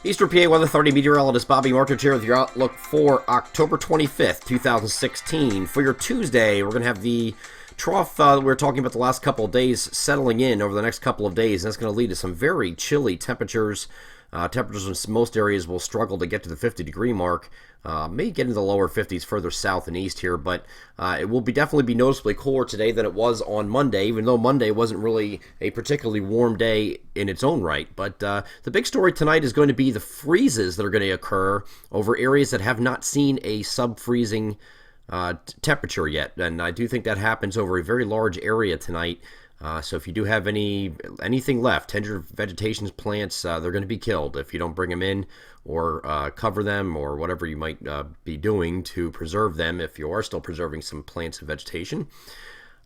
Eastern PA Weather 30 Meteorologist Bobby Martrich here with your outlook for October 25th, 2016. For your Tuesday, we're going to have the trough we were talking about the last couple of days settling in over the next couple of days, and that's going to lead to some very chilly temperatures. Temperatures in most areas will struggle to get to the 50-degree mark. May get into the lower 50s further south and east here, but it will definitely be noticeably cooler today than it was on Monday, even though Monday wasn't really a particularly warm day in its own right. But the big story tonight is going to be the freezes that are going to occur over areas that have not seen a sub-freezing temperature yet, and I do think that happens over a very large area tonight. So if you do have anything left, tender vegetation plants, they're going to be killed if you don't bring them in or cover them or whatever you might be doing to preserve them if you are still preserving some plants and vegetation.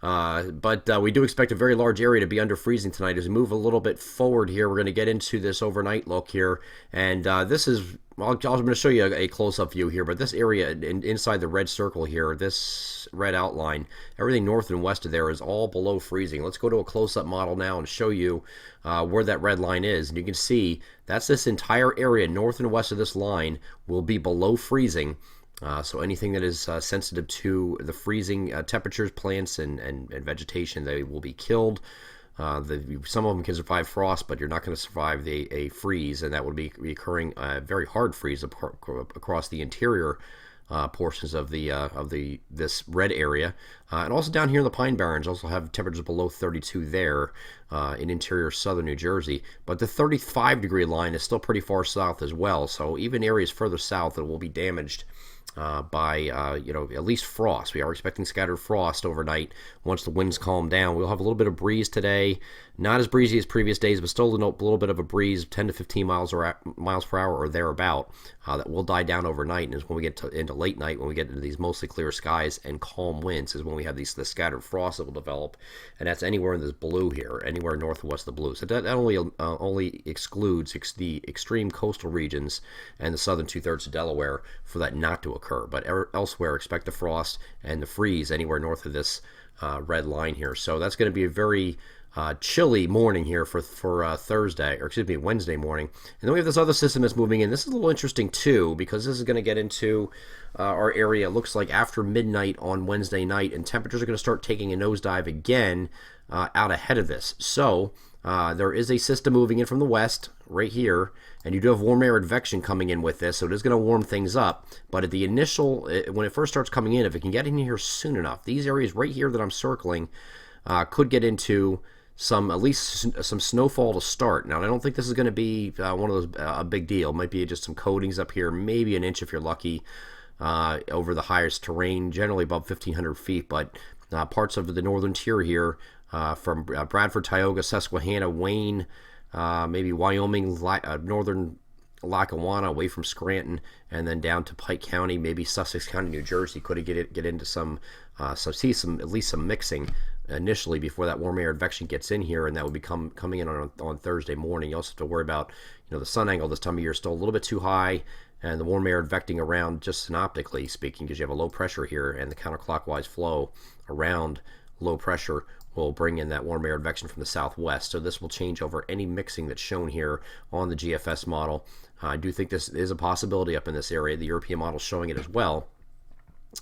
But we do expect a very large area to be under freezing tonight. As we move a little bit forward here, we're going to get into this overnight look here. And this is, I'm going to show you a close-up view here, but this area inside the red circle here, this red outline, everything north and west of there is all below freezing. Let's go to a close-up model now and show you where that red line is. And you can see that's this entire area north and west of this line will be below freezing. So anything that is sensitive to the freezing temperatures, plants, and vegetation, they will be killed. Some of them can survive frost, but you're not going to survive a freeze, and that would be occurring a very hard freeze across the interior portions of this red area, and also down here in the Pine Barrens also have temperatures below 32 there in interior southern New Jersey. But the 35-degree line is still pretty far south as well, so even areas further south that will be damaged by at least frost. We are expecting scattered frost overnight once the winds calm down. We'll have a little bit of breeze today, not as breezy as previous days, but still a little bit of a breeze, 10 to 15 miles per hour or thereabout. That will die down overnight, and is when we get into late night, when we get into these mostly clear skies and calm winds, is when we have the scattered frost that will develop, and that's anywhere in this blue here, anywhere north and west of the blue. So that only excludes the extreme coastal regions and the southern two-thirds of Delaware for that not to occur. But elsewhere, expect the frost and the freeze anywhere north of this red line here. So that's going to be a very chilly morning here for Wednesday morning. And then we have this other system that's moving in. This is a little interesting too, because this is going to get into our area, looks like after midnight on Wednesday night, and temperatures are going to start taking a nosedive again out ahead of this. So there is a system moving in from the west right here, and you do have warm air advection coming in with this, so it is going to warm things up. But at the initial, when it first starts coming in, if it can get in here soon enough, these areas right here that I'm circling could get into at least some snowfall to start. Now, I don't think this is going to be one of those a big deal. It might be just some coatings up here, maybe an inch if you're lucky, over the highest terrain, generally above 1,500 feet. But parts of the northern tier here, from Bradford, Tioga, Susquehanna, Wayne, maybe Wyoming, northern Lackawanna, away from Scranton, and then down to Pike County, maybe Sussex County, New Jersey, could get into at least some mixing initially before that warm air advection gets in here, and that would be coming in on Thursday morning. You also have to worry about the sun angle this time of year is still a little bit too high, and the warm air advecting around, just synoptically speaking, because you have a low pressure here, and the counterclockwise flow around low pressure will bring in that warm air advection from the southwest. So this will change over any mixing that's shown here on the GFS model. I do think this is a possibility up in this area. The European model is showing it as well.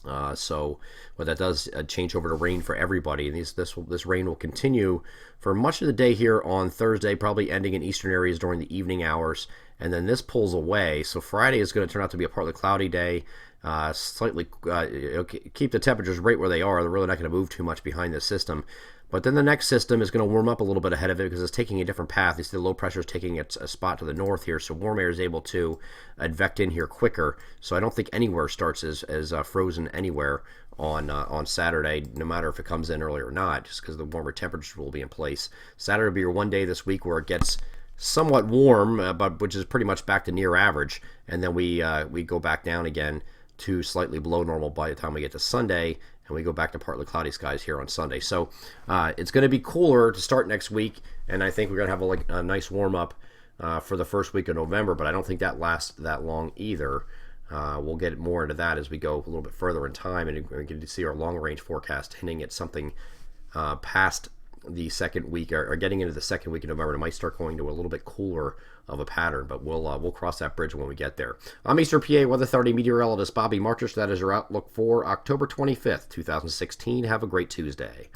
But that does change over to rain for everybody. And this rain will continue for much of the day here on Thursday, probably ending in eastern areas during the evening hours. And then this pulls away. So Friday is going to turn out to be a partly cloudy day. Keep the temperatures right where they are. They're really not going to move too much behind this system. But then the next system is going to warm up a little bit ahead of it because it's taking a different path. You see the low pressure is taking a spot to the north here, so warm air is able to advect in here quicker. So I don't think anywhere starts as frozen anywhere on Saturday, no matter if it comes in early or not, just because the warmer temperatures will be in place. Saturday will be your one day this week where it gets somewhat warm, but which is pretty much back to near average, and then we go back down again to slightly below normal by the time we get to Sunday, and we go back to partly cloudy skies here on Sunday. So it's going to be cooler to start next week, and I think we're going to have a nice warm-up for the first week of November, but I don't think that lasts that long either. We'll get more into that as we go a little bit further in time, and we get to see our long-range forecast hinting at something past the second week, or getting into the second week of November. It might start going to a little bit cooler of a pattern, but we'll cross that bridge when we get there. I'm Eastern PA Weather Authority meteorologist Bobby Martrich. That is your outlook for October 25th, 2016. Have a great Tuesday.